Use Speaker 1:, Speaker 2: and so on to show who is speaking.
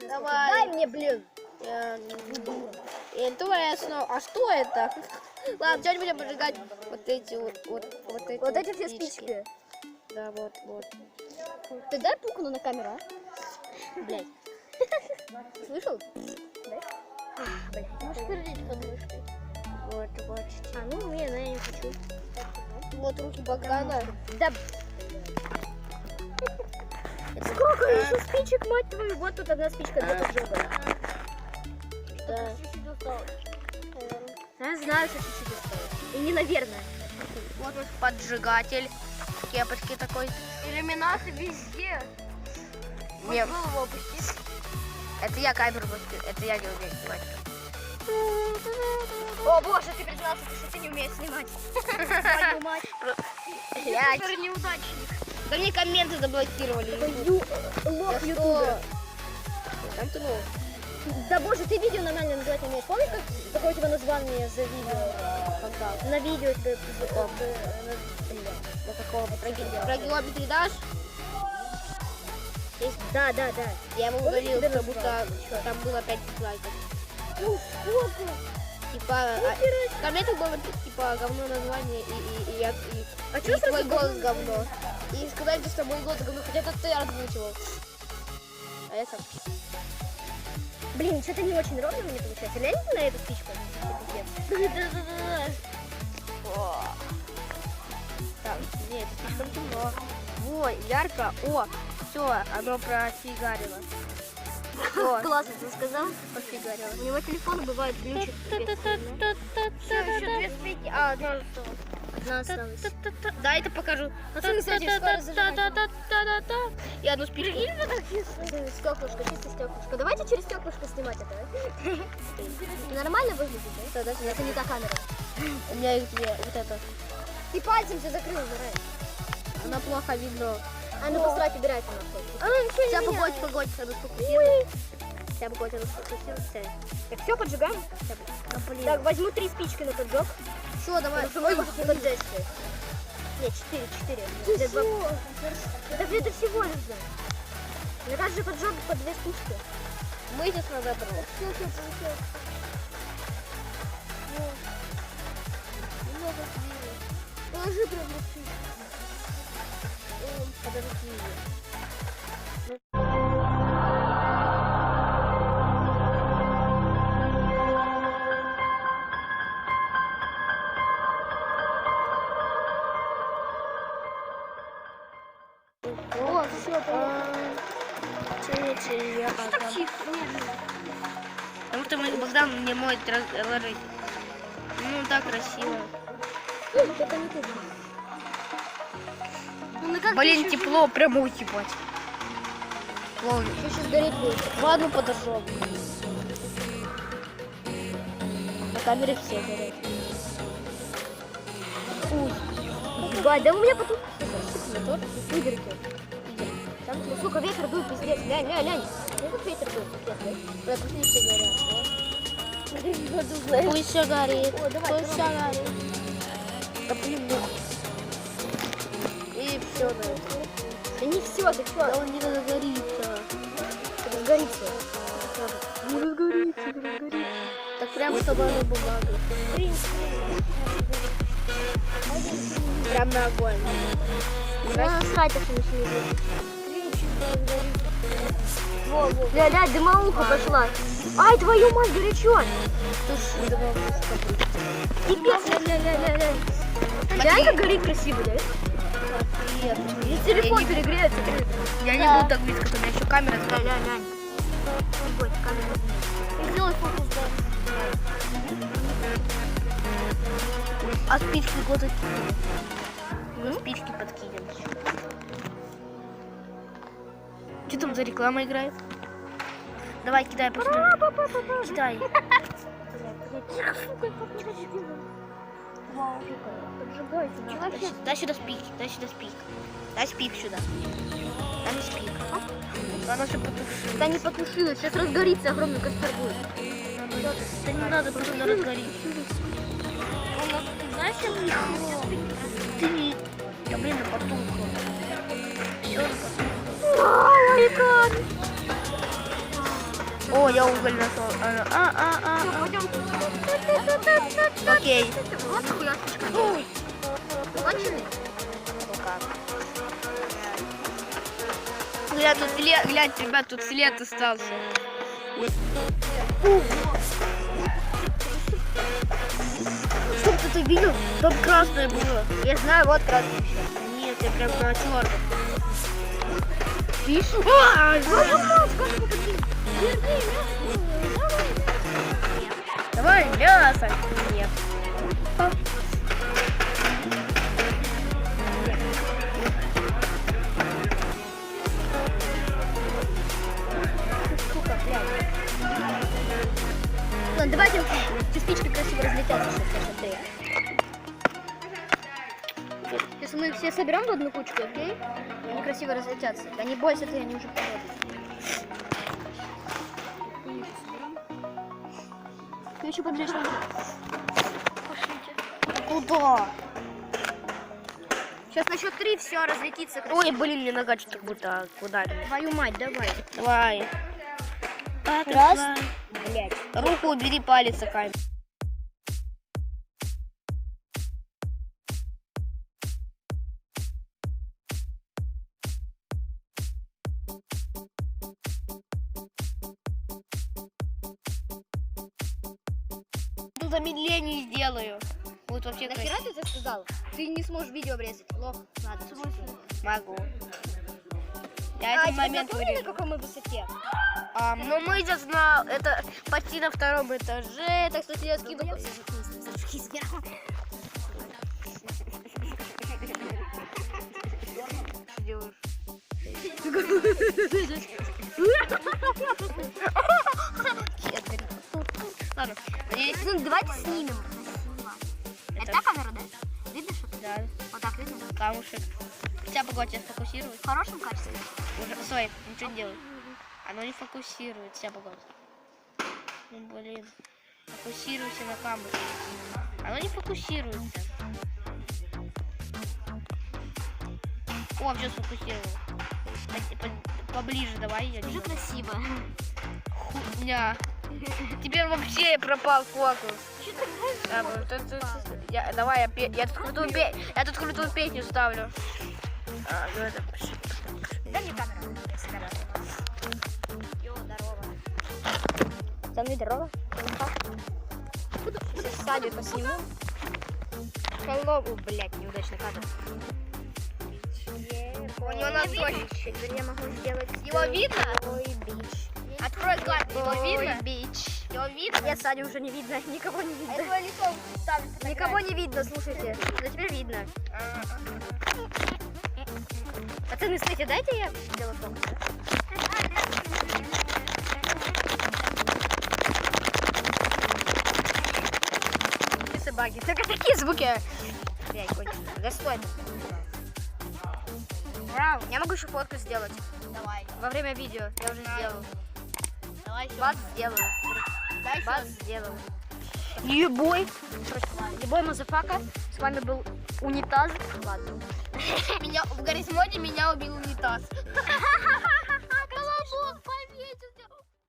Speaker 1: Давай.
Speaker 2: Дай мне, блин.
Speaker 1: Интересно, а что это? Ладно, сегодня будем поджигать вот эти
Speaker 2: Вот эти все спички.
Speaker 1: Да, вот.
Speaker 2: Ты дай пукну на камеру, а?
Speaker 1: Блять.
Speaker 2: Слышал? Да?
Speaker 1: Блять, можешь перелить подмышкой. Вот.
Speaker 2: А, ну, я не хочу.
Speaker 1: Вот руки Богдана.
Speaker 2: Да. Сколько еще спичек, мать твою? Вот тут одна спичка, вот тут другая.
Speaker 1: Да.
Speaker 2: Я знаю, что чуть-чуть осталось. И не наверное.
Speaker 1: Вот наш поджигатель. Кепочки такой.
Speaker 3: Иллюминаты везде.
Speaker 1: Нет,
Speaker 3: Голову опусти.
Speaker 1: это я камеру пустил. Это я не умею снимать.
Speaker 2: О боже, ты признался, что ты не умеешь снимать. Твою мать.
Speaker 1: Я
Speaker 3: Супер неудачник.
Speaker 1: Да мне комменты заблокировали.
Speaker 2: Лох
Speaker 1: Да
Speaker 2: ютуба.
Speaker 1: Там ты ну.
Speaker 2: Да боже, ты видео нормально называть не умеешь. Помнишь, какое у тебя название за видео?
Speaker 1: Когда?
Speaker 2: На видео тебе...
Speaker 1: На какого? Про геометрии дашь?
Speaker 2: Да.
Speaker 1: Я ему
Speaker 2: Помнишь,
Speaker 1: удалил,
Speaker 2: тебе
Speaker 1: как будто
Speaker 2: назвал?
Speaker 1: там было 5 дизлайков.
Speaker 2: Ну сколько?
Speaker 1: Типа, в комментах было типа говно название
Speaker 2: А
Speaker 1: и
Speaker 2: что
Speaker 1: твой голос говно. И сказали, что мой голос говно, хотя это ты озвучивал. А я сам.
Speaker 2: Блин, что-то не очень ровно мне получается. Гляньте на эту спичку.
Speaker 1: Так, нет, слишком темно. Во, ярко. О, все, оно профигарило. Всё,
Speaker 2: Классно, ты сказал?
Speaker 1: профигарило.
Speaker 2: У него телефон бывает глючит.
Speaker 3: Все, еще две спики. А, одна осталась.
Speaker 2: Одна осталась.
Speaker 1: Да, это покажу.
Speaker 2: Пацаны, кстати, скоро зажигать.
Speaker 1: И одну спичку.
Speaker 2: Стеклышко, чисто стеклышко. Давайте через стеклышко снимать это. а? Нормально выглядит, да?
Speaker 1: Да,
Speaker 2: Это не та камера.
Speaker 1: У меня их две, вот это.
Speaker 2: Ты пальцем все закрыл, Зарай.
Speaker 1: Она плохо видно.
Speaker 2: А ну посрать, убирай там нахуй.
Speaker 1: Сейчас погодь, она сфокусирует. Сейчас погодь, она сфокусирует.
Speaker 2: Так все, поджигаем?
Speaker 1: Блин.
Speaker 2: Так, возьму 3 спички на поджог.
Speaker 1: Все, давай.
Speaker 2: Потому что мой может не поджечься. Нет, 4. Это всего лишь, да. Мне кажется, поджог по 2 спички.
Speaker 1: Мы сейчас на добро.
Speaker 2: Положи прям на спичку.
Speaker 1: Подожди.
Speaker 2: О, все,
Speaker 1: Потому что Богдан мне моет ложить. Ну, так красиво.
Speaker 2: это не ты.
Speaker 1: Блин, тепло, прямо ебать. Тепло.
Speaker 2: Сейчас гореть будет.
Speaker 1: Ладно, подожжем. На камере все горят.
Speaker 2: Ой. Ебать, да у меня потом... Игорьки. Сука, ветер дует, пиздец. Глянь. Ну как ветер дует, пиздец, да?
Speaker 1: Пусть все горят. Пусть все горит.
Speaker 2: О, давай,
Speaker 1: Пусть все горит. Да блин, ну. И все, да.
Speaker 2: Да не все, ты
Speaker 1: Да
Speaker 2: что?
Speaker 1: он не разгорится.
Speaker 2: Разгорится.
Speaker 1: Не разгорится. Так прям, чтобы оно бумага. Прям на огонь.
Speaker 2: Насрать, что не снимет. Ля-ля, дымоуха пошла. Ай, твою мать, горячо. Пипец, ля-ля-ля-ля. Реально горит красиво, да? И телефон перегреется.
Speaker 1: Я не буду так близко, у меня еще камера.
Speaker 2: Ля-ля-ля. Сделай фокус, да.
Speaker 1: А спички куда кинем? Ну, спички подкинем. Что там за реклама играет? Давай, кидай, посмотрим. Кидай. Дай сюда спик, дай спик сюда. Дай мне спик. Она все потушила.
Speaker 2: Да не потушилась, сейчас разгорится, огромный костер будет.
Speaker 1: Да не надо, просто она разгорится.
Speaker 3: Знаешь,
Speaker 1: Ты не... Да блин, она потухла. Все, она потухла.
Speaker 2: Ай,
Speaker 1: О, я уголь нашел.
Speaker 2: Все, пойдем.
Speaker 1: Окей.
Speaker 2: Вот хуяшечка. Конченый?
Speaker 1: Глянь, тут след, глянь, ребят, тут след остался. Чтоб ты это видел? Там красное было.
Speaker 2: Я знаю, вот красный.
Speaker 1: Нет, я прям на черном.
Speaker 2: Видишь?
Speaker 1: Давай, мясо. Нет.
Speaker 2: Ладно, давайте частички красиво разлетятся сейчас, Андрей. Если мы все соберем в одну кучку, окей? Они красиво разлетятся. Да не бойся ты, они уже погодят. Ты еще поближе. Пошлите.
Speaker 1: Туда.
Speaker 2: Сейчас на счет 3 все разлетится. Красиво.
Speaker 1: Ой, блин, мне нога что-то будто куда-то.
Speaker 2: Твою мать, давай.
Speaker 1: Давай.
Speaker 2: Раз. Блять.
Speaker 1: Руку убери, палец камень. Замедление сделаю. Вот вообще
Speaker 2: Нахера ты так сказал? Ты не сможешь видео обрезать. Лох. Ладно,
Speaker 1: могу. Я этот момент
Speaker 2: на
Speaker 1: вырежу.
Speaker 2: какой мы высоте?
Speaker 1: Ну мы сейчас на это почти на втором этаже, так что я скину.
Speaker 2: Зажги сверху.
Speaker 1: Что делаешь? Ладно, надеюсь,
Speaker 2: Ну, давайте снимем. Это та камера, да? Видно, что?
Speaker 1: да,
Speaker 2: Вот так видно?
Speaker 1: камушек. Хотя погодь, сейчас фокусирует.
Speaker 2: В хорошем качестве.
Speaker 1: Уже, стой, ничего не делай. Оно не фокусирует, вся погода. Ну блин, фокусируйся на камушке. Оно не фокусируется. О, все сфокусировал. Поближе давай. Я
Speaker 2: Уже красиво.
Speaker 1: Хуйня. Теперь вообще пропал фокус. Давай, я тут крутую песню ставлю.
Speaker 2: Дай мне камеру. Йо, здорово. Саня, здорово. Сейчас Саню посниму. Колобу, блядь, неудачный кадр.
Speaker 1: У него настройки.
Speaker 2: Теперь я могу сделать...
Speaker 1: Его видно?
Speaker 2: Ой, бич.
Speaker 1: Открой карту, его видно?
Speaker 2: Бич.
Speaker 1: Его видно?
Speaker 2: Нет, Саню уже не видно, никого не видно.
Speaker 1: Твое лицо ставится.
Speaker 2: Никого не видно, слушайте. Но теперь видно. Пацаны, смотрите, дайте я сделаю фокус. Баги. Только такие звуки. Блядь, кончено. Достойно. Вау. Я могу еще фотку сделать.
Speaker 1: Давай.
Speaker 2: Во время видео. Я уже сделал.
Speaker 1: Давай еще.
Speaker 2: Бац, сделаю.
Speaker 1: Дай
Speaker 2: Бац, сделаю.
Speaker 1: Ебой.
Speaker 2: Ебой, мазафака. С вами был унитаз. Ладно.
Speaker 1: В Гаррисмоде меня убил унитаз.